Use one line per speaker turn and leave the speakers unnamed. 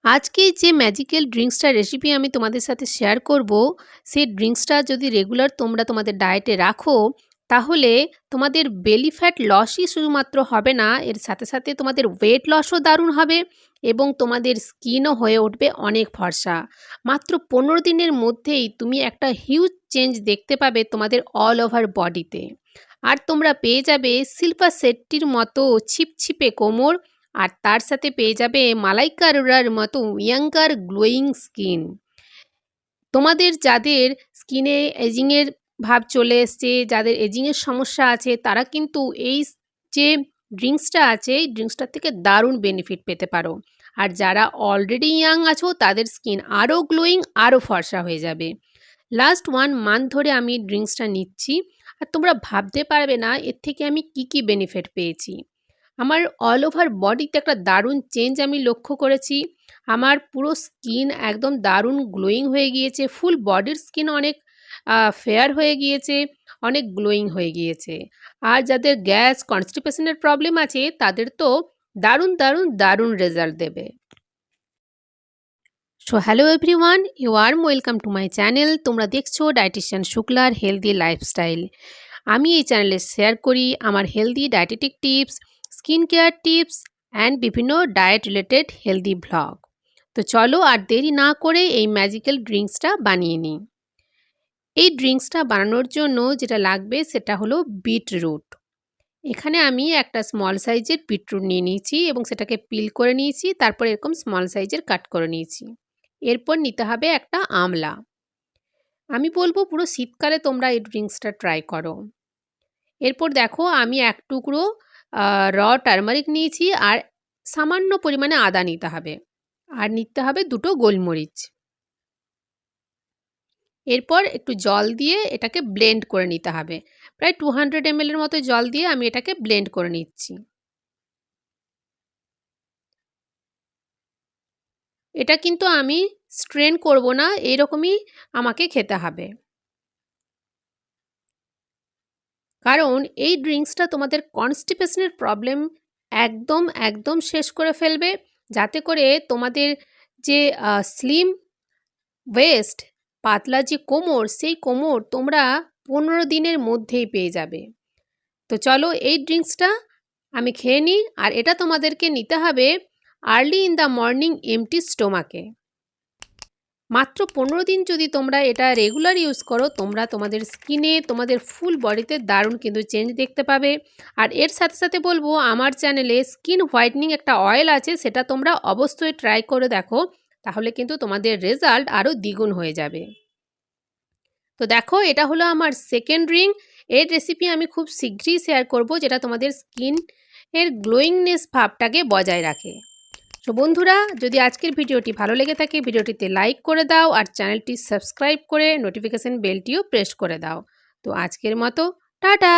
আজকে যে magical ড্রিঙ্কসটার recipe আমি তোমাদের সাথে শেয়ার করব, সেই ড্রিঙ্কসটা যদি রেগুলার তোমরা তোমাদের ডায়েটে রাখো, তাহলে তোমাদের বেলি ফ্যাট লসই শুধুমাত্র হবে না, এর সাথে সাথে তোমাদের ওয়েট লসও দারুণ হবে এবং তোমাদের স্কিনও হয়ে উঠবে অনেক ফর্সা। মাত্র 15 দিনের মধ্যেই তুমি একটা হিউজ চেঞ্জ দেখতে পাবে তোমাদের অল ওভার বডিতে। আর তোমরা পেয়ে যাবে শিল্পা শেট্টির মতো ছিপছিপে কোমর, আর তার সাথে পেয়ে যাবে মালাইকা অরোরার মতো ইয়াঙ্গার গ্লোয়িং স্কিন। তোমাদের যাদের স্কিনে এজিংয়ের ভাব চলে এসছে, যাদের এজিংয়ের সমস্যা আছে, তারা কিন্তু এই যে ড্রিঙ্কসটা আছে, এই ড্রিঙ্কসটার থেকে দারুণ বেনিফিট পেতে পারো। আর যারা অলরেডি ইয়াং আছো, তাদের স্কিন আরও গ্লোয়িং, আরও ফর্সা হয়ে যাবে। লাস্ট 1 মান্থ ধরে আমি ড্রিঙ্কসটা নিচ্ছি, আর তোমরা ভাবতে পারবে না এর থেকে আমি কি কি বেনিফিট পেয়েছি। আমার অল ওভার বডিতে একটা দারুণ চেঞ্জ আমি লক্ষ্য করেছি। আমার পুরো স্কিন একদম দারুণ গ্লোয়িং হয়ে গিয়েছে, ফুল বডির স্কিন অনেক ফেয়ার হয়ে গিয়েছে, অনেক গ্লোয়িং হয়ে গিয়েছে। আর যাদের গ্যাস কনস্টিপেশনের প্রবলেম আছে, তাদের তো দারুণ দারুণ দারুণ রেজাল্ট দেবে। So hello everyone, you are welcome to my channel. তোমরা দেখছো ডায়েটিশিয়ান শুক্লার হেলদি লাইফস্টাইল। আমি এই চ্যানেলে শেয়ার করি আমার healthy dietetic tips, skin care tips and বিভিন্ন ডায়েট রিলেটেড হেলদি ভ্লগ। তো চলো আর দেরি না করে এই ম্যাজিক্যাল ড্রিঙ্কসটা বানিয়ে নিই। এই ড্রিঙ্কসটা বানানোর জন্য যেটা লাগবে সেটা হলো বিটরুট। এখানে আমি একটা স্মল সাইজের বিটরুট নিয়ে নিয়েছি এবং সেটাকে পিল করে নিয়েছি, তারপর এরকম স্মল সাইজের কাট করে নিয়েছি। এরপর নিতে হবে একটা আমলা। আমি বলবো পুরো শীতকালে তোমরা এই ড্রিঙ্কসটা ট্রাই করো। এরপর দেখো আমি এক টুকরো টারমারিক নিয়েছি, আর সামান্য পরিমাণে আদা নিতে হবে, আর নিতে হবে 2টো গোলমরিচ। এরপর একটু জল দিয়ে এটাকে ব্লেন্ড করে নিতে হবে। প্রায় 200 ml এর মতো জল দিয়ে আমি এটাকে ব্লেন্ড করে নিচ্ছি। এটা কিন্তু আমি স্ট্রেন করব না, এরকমই আমাকে খেতে হবে, কারণ এই ড্রিঙ্কসটা তোমাদের কনস্টিপেশনের প্রবলেম একদম একদম শেষ করে ফেলবে, যাতে করে তোমাদের যে স্লিম ওয়েস্ট, পাতলা যে কোমর, সেই কোমর তোমরা 15 দিনের মধ্যেই পেয়ে যাবে। তো চলো এই ড্রিঙ্কসটা আমি খেয়ে নিই। আর এটা তোমাদেরকে নিতে হবে early in the morning empty স্টোমাকে। মাত্র 15 দিন যদি তোমরা এটা রেগুলার ইউজ করো, তোমরা তোমাদের স্কিনে, তোমাদের ফুল বডিতে দারুণ কিন্তু চেঞ্জ দেখতে পাবে। আর এর সাথে সাথে বলবো, আমার চ্যানেলে স্কিন হোয়াইটনিং একটা অয়েল আছে, সেটা তোমরা অবশ্যই ট্রাই করে দেখো, তাহলে কিন্তু তোমাদের রেজাল্ট আরও দ্বিগুণ হয়ে যাবে। তো দেখো, এটা হলো আমার সেকেন্ড ড্রিঙ্ক। এর রেসিপি আমি খুব শীঘ্রই শেয়ার করব, যেটা তোমাদের স্কিন এর গ্লোয়িংনেস ভাবটাকে বজায় রাখে। তো বন্ধুরা, যদি আজকের ভিডিওটি ভালো লেগে থাকে, ভিডিওটিতে লাইক করে দাও, আর চ্যানেলটি সাবস্ক্রাইব করে নোটিফিকেশন বেলটিও প্রেস করে দাও। তো আজকের মতো টাটা।